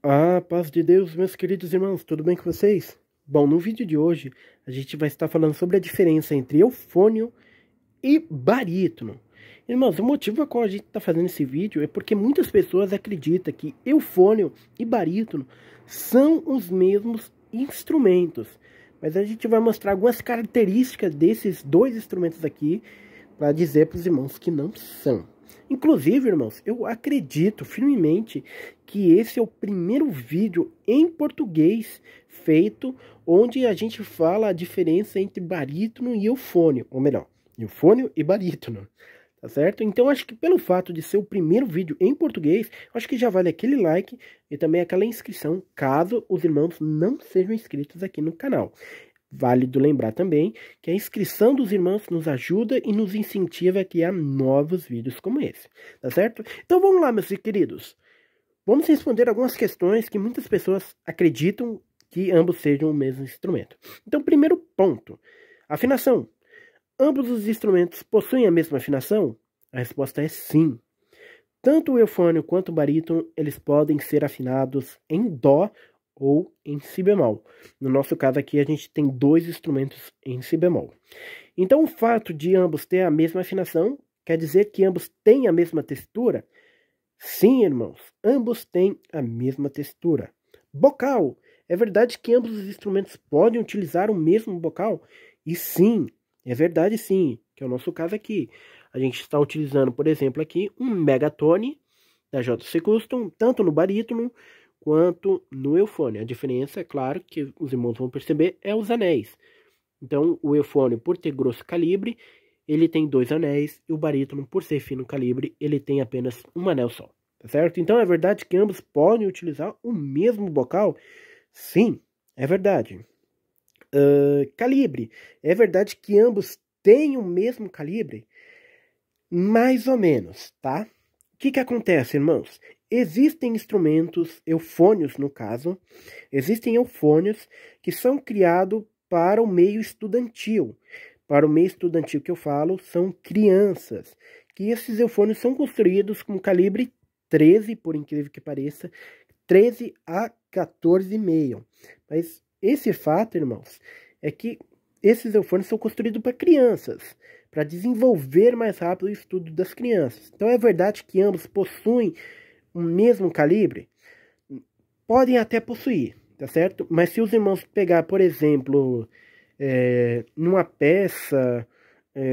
Ah, paz de Deus, meus queridos irmãos, tudo bem com vocês? Bom, no vídeo de hoje a gente vai estar falando sobre a diferença entre eufônio e barítono. Irmãos, o motivo pelo qual a gente está fazendo esse vídeo é porque muitas pessoas acreditam que eufônio e barítono são os mesmos instrumentos. Mas a gente vai mostrar algumas características desses dois instrumentos aqui para dizer para os irmãos que não são. Inclusive, irmãos, eu acredito firmemente que esse é o primeiro vídeo em português feito onde a gente fala a diferença entre barítono e eufônio, ou melhor, eufônio e barítono, tá certo? Então acho que pelo fato de ser o primeiro vídeo em português, acho que já vale aquele like e também aquela inscrição, caso os irmãos não sejam inscritos aqui no canal. Válido lembrar também que a inscrição dos irmãos nos ajuda e nos incentiva a criar novos vídeos como esse, tá certo? Então vamos lá, meus queridos. Vamos responder algumas questões que muitas pessoas acreditam que ambos sejam o mesmo instrumento. Então, primeiro ponto, afinação. Ambos os instrumentos possuem a mesma afinação? A resposta é sim. Tanto o eufônio quanto o barítono, eles podem ser afinados em dó ou em si bemol. No nosso caso aqui, a gente tem dois instrumentos em si bemol. Então, o fato de ambos ter a mesma afinação quer dizer que ambos têm a mesma textura? Sim, irmãos, ambos têm a mesma textura. Bocal. É verdade que ambos os instrumentos podem utilizar o mesmo bocal? E sim, é verdade sim, que é o nosso caso aqui. A gente está utilizando, por exemplo, aqui um Megatone da JC Custom, tanto no barítono quanto no eufônio. A diferença, é claro, que os irmãos vão perceber, é os anéis. Então, o eufônio, por ter grosso calibre, ele tem 2 anéis, e o barítono, por ser fino calibre, ele tem apenas um anel só, tá certo? Então, é verdade que ambos podem utilizar o mesmo bocal? Sim, é verdade. Calibre. É verdade que ambos têm o mesmo calibre? Mais ou menos, tá? O que acontece, irmãos? Existem instrumentos, eufônios no caso, existem eufônios que são criados para o meio estudantil. Para o meio estudantil que eu falo, são crianças. Que esses eufônios são construídos com calibre 13, por incrível que pareça, 13 a 14,5. Mas esse fato, irmãos, é que esses eufônios são construídos para crianças, para desenvolver mais rápido o estudo das crianças. Então é verdade que ambos possuem o mesmo calibre? Podem até possuir, tá certo? Mas se os irmãos pegar, por exemplo, numa peça,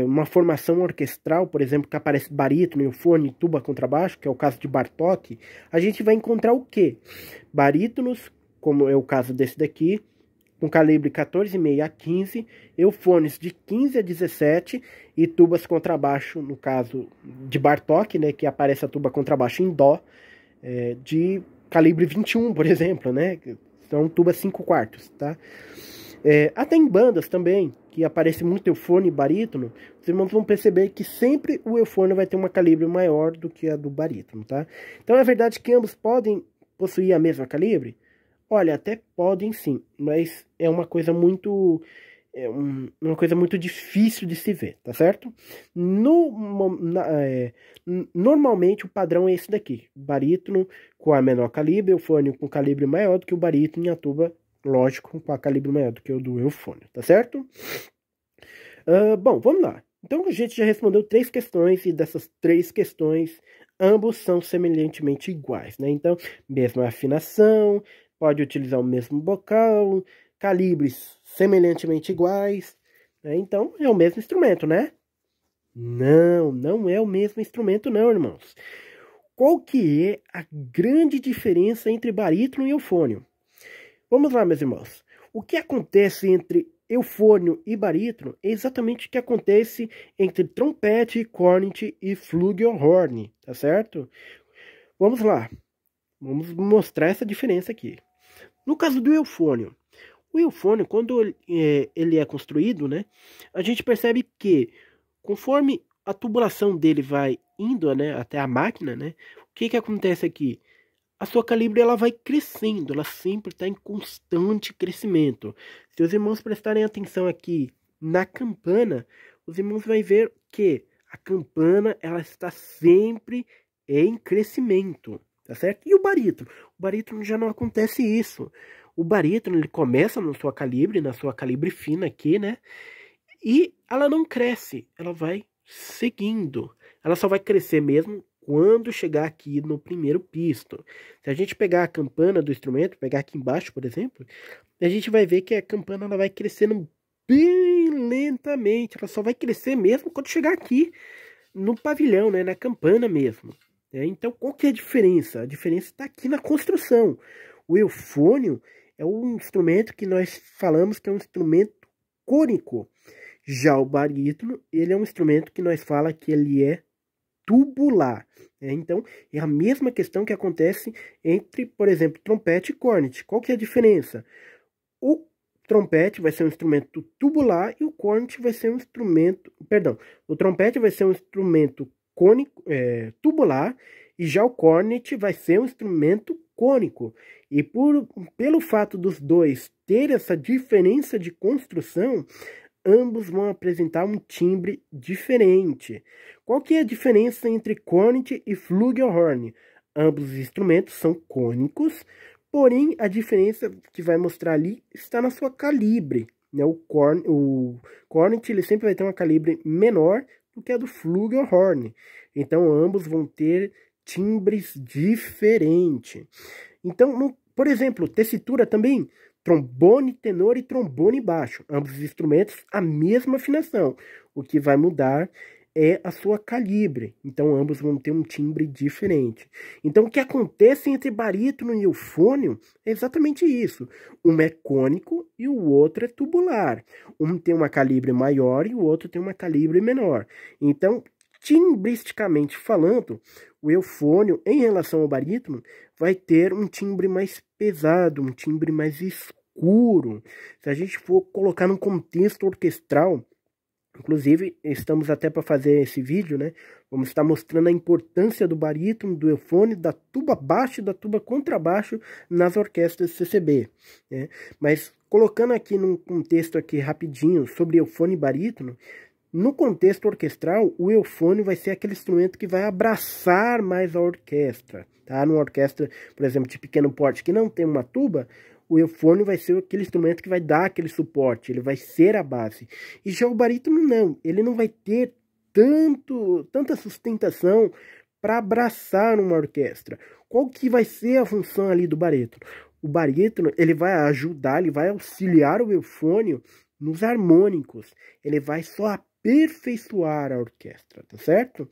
uma formação orquestral, por exemplo, que aparece barítono, eufônio, tuba, contrabaixo, que é o caso de Bartók, a gente vai encontrar o quê? Barítonos, como é o caso desse daqui, com calibre 14,5 a 15, eufônios de 15 a 17 e tubas contrabaixo, no caso de Bartók, né, que aparece a tuba contrabaixo em dó, de calibre 21, por exemplo, né, são tubas 5 quartos, tá? Até em bandas também, que aparece muito eufônio e barítono, os irmãos vão perceber que sempre o eufônio vai ter uma calibre maior do que a do barítono, tá? Então é verdade que ambos podem possuir a mesma calibre? Olha, até podem sim, mas é uma coisa muito difícil de se ver, tá certo? Normalmente o padrão é esse daqui: barítono com a menor calibre, eufônio com calibre maior do que o barítono e a tuba, lógico, com a calibre maior do que o do eufônio, tá certo? Bom, vamos lá. Então a gente já respondeu 3 questões e dessas 3 questões ambos são semelhantemente iguais, né? Então, mesma afinação, pode utilizar o mesmo bocal, calibres semelhantemente iguais, né? Então é o mesmo instrumento, né? Não, não é o mesmo instrumento não, irmãos. Qual que é a grande diferença entre barítono e eufônio? Vamos lá, meus irmãos. O que acontece entre eufônio e barítono é exatamente o que acontece entre trompete, cornet e flugelhorn, tá certo? Vamos lá. Vamos mostrar essa diferença aqui. No caso do eufônio, o eufônio, quando ele é construído, né, a gente percebe que conforme a tubulação dele vai indo, né, até a máquina, né, o que acontece aqui? A sua calibre ela vai crescendo, ela sempre está em constante crescimento. Se os irmãos prestarem atenção aqui na campana, os irmãos vão ver que a campana ela está sempre em crescimento, tá certo? E o barítono? O barítono já não acontece isso. O barítono, ele começa na sua calibre fina aqui, né? E ela não cresce, ela vai seguindo. Ela só vai crescer mesmo quando chegar aqui no primeiro pisto. Se a gente pegar a campana do instrumento, pegar aqui embaixo, por exemplo, a gente vai ver que a campana ela vai crescendo bem lentamente. Ela só vai crescer mesmo quando chegar aqui no pavilhão, né, na campana mesmo. Então, qual que é a diferença? A diferença está aqui na construção. O eufônio é um instrumento que nós falamos que é um instrumento cônico. Já o barítono, ele é um instrumento que nós fala que ele é tubular. Então, é a mesma questão que acontece entre, por exemplo, trompete e cornet. Qual que é a diferença? O trompete vai ser um instrumento tubular e o cornet vai ser um instrumento... Perdão, o trompete vai ser um instrumento cônico, tubular, e já o cornet vai ser um instrumento cônico. E pelo fato dos dois ter essa diferença de construção, ambos vão apresentar um timbre diferente. Qual que é a diferença entre cornet e flugelhorn? Ambos os instrumentos são cônicos, porém a diferença que vai mostrar ali está na sua calibre. Né? O cornet ele sempre vai ter uma calibre menor do que a do flugelhorn. Então ambos vão ter timbres diferentes. Então, por exemplo, tessitura também, trombone tenor e trombone baixo. Ambos os instrumentos, a mesma afinação. O que vai mudar é a sua calibre. Então, ambos vão ter um timbre diferente. Então, o que acontece entre barítono e eufônio é exatamente isso. Um é cônico e o outro é tubular. Um tem uma calibre maior e o outro tem uma calibre menor. Então, timbristicamente falando, o eufônio, em relação ao barítono, vai ter um timbre mais pesado, um timbre mais escuro. Se a gente for colocar num contexto orquestral, inclusive, estamos até para fazer esse vídeo, né? Vamos estar mostrando a importância do barítono, do eufônio, da tuba baixo e da tuba contrabaixo nas orquestras CCB, né? Mas colocando aqui num contexto aqui rapidinho sobre eufônio e barítono, no contexto orquestral, o eufônio vai ser aquele instrumento que vai abraçar mais a orquestra, tá? Numa orquestra, por exemplo, de pequeno porte que não tem uma tuba, o eufônio vai ser aquele instrumento que vai dar aquele suporte, ele vai ser a base. E já o barítono não, ele não vai ter tanta sustentação para abraçar uma orquestra. Qual que vai ser a função ali do barítono? O barítono, ele vai ajudar, ele vai auxiliar o eufônio nos harmônicos. Ele vai só aperfeiçoar a orquestra, tá certo?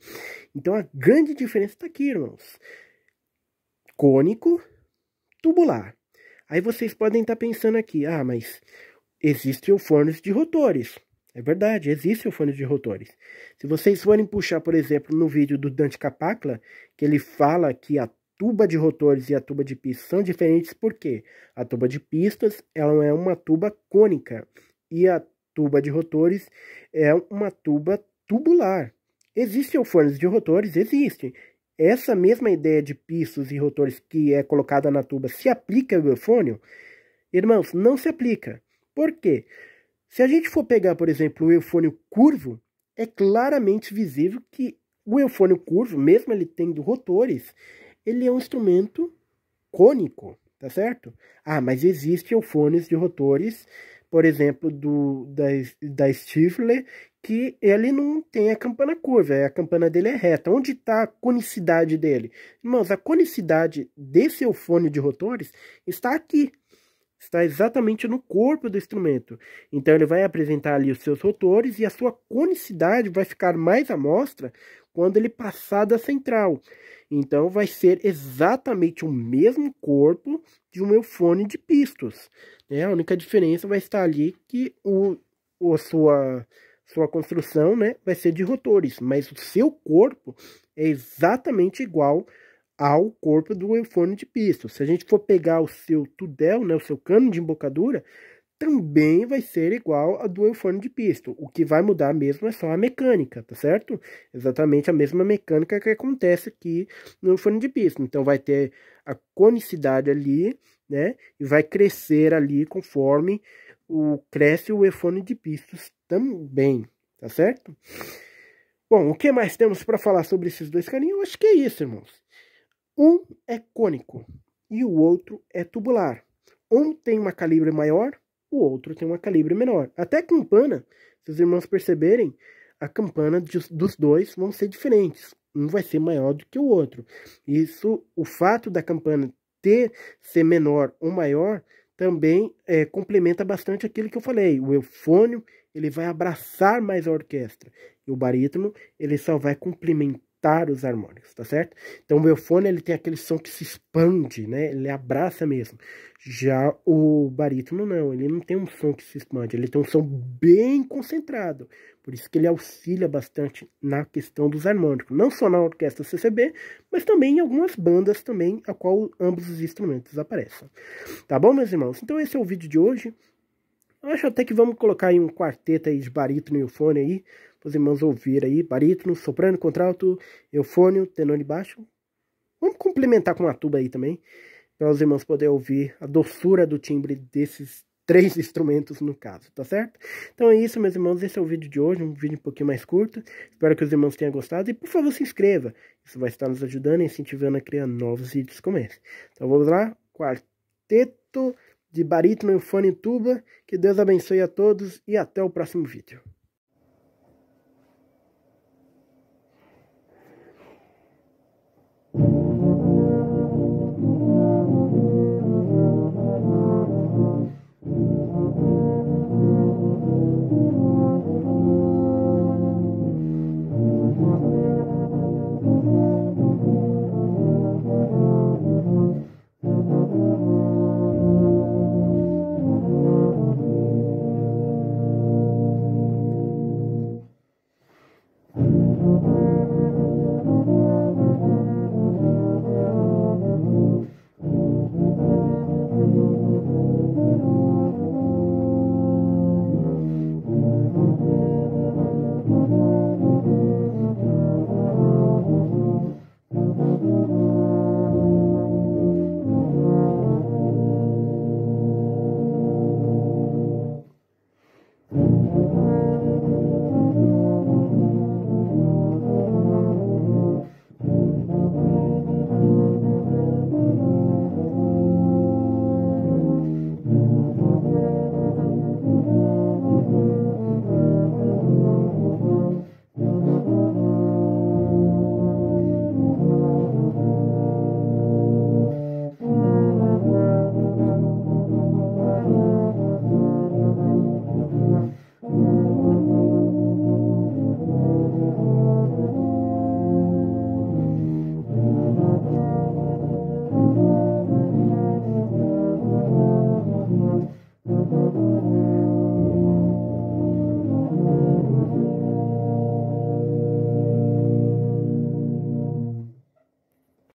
Então a grande diferença está aqui, irmãos. Cônico, tubular. Aí vocês podem estar pensando aqui, mas existem eufônios de rotores. É verdade, existem eufônios de rotores. Se vocês forem puxar, por exemplo, no vídeo do Dante Capacla, que ele fala que a tuba de rotores e a tuba de pistas são diferentes, por quê? A tuba de pistas ela é uma tuba cônica e a tuba de rotores é uma tuba tubular. Existem eufônios de rotores? Existem. Essa mesma ideia de pistos e rotores que é colocada na tuba se aplica ao eufônio? Irmãos, não se aplica. Por quê? Se a gente for pegar, por exemplo, o eufônio curvo, é claramente visível que o eufônio curvo, mesmo ele tendo rotores, ele é um instrumento cônico, tá certo? Mas existem eufônios de rotores, por exemplo, da Stifler, que ele não tem a campana curva, a campana dele é reta. Onde está a conicidade dele? Irmãos, a conicidade desse eufônio de rotores está aqui. Está exatamente no corpo do instrumento. Então ele vai apresentar ali os seus rotores e a sua conicidade vai ficar mais à mostra quando ele passar da central. Então vai ser exatamente o mesmo corpo de um eufônio de pistos. A única diferença vai estar ali que sua construção, né, vai ser de rotores, mas o seu corpo é exatamente igual ao corpo do eufônio de pistos. Se a gente for pegar o seu tudel, né, o seu cano de embocadura, também vai ser igual a do eufônio de pisto. O que vai mudar mesmo é só a mecânica, tá certo? Exatamente a mesma mecânica que acontece aqui no eufônio de pisto. Então vai ter a conicidade ali, né, e vai crescer ali conforme cresce o eufônio de pistos também, tá certo? Bom, o que mais temos para falar sobre esses dois caninhos? Eu acho que é isso, irmãos. Um é cônico e o outro é tubular. Um tem uma calibre maior, o outro tem uma calibre menor. Até a campana, se os irmãos perceberem, a campana dos dois vão ser diferentes. Um vai ser maior do que o outro. Isso, o fato da campana ser menor ou maior, também complementa bastante aquilo que eu falei. O eufônio, ele vai abraçar mais a orquestra. E o barítono, ele só vai complementar os harmônicos, tá certo? Então o eufônio, ele tem aquele som que se expande, né? Ele abraça mesmo. Já o barítono não, ele não tem um som que se expande, ele tem um som bem concentrado. Por isso que ele auxilia bastante na questão dos harmônicos. Não só na orquestra CCB, mas também em algumas bandas também, a qual ambos os instrumentos aparecem. Tá bom, meus irmãos? Então esse é o vídeo de hoje. Eu acho até que vamos colocar aí um quarteto aí de barítono e eufônio aí, para os irmãos ouvirem aí. Barítono, soprano, contralto, eufônio, tenor e baixo. Vamos complementar com uma tuba aí também, para os irmãos poderem ouvir a doçura do timbre desses 3 instrumentos no caso, tá certo? Então é isso, meus irmãos, esse é o vídeo de hoje, um vídeo um pouquinho mais curto. Espero que os irmãos tenham gostado e, por favor, se inscreva. Isso vai estar nos ajudando e incentivando a criar novos vídeos como esse. Então vamos lá, quarteto de barítono, eufônio e tuba. Que Deus abençoe a todos e até o próximo vídeo.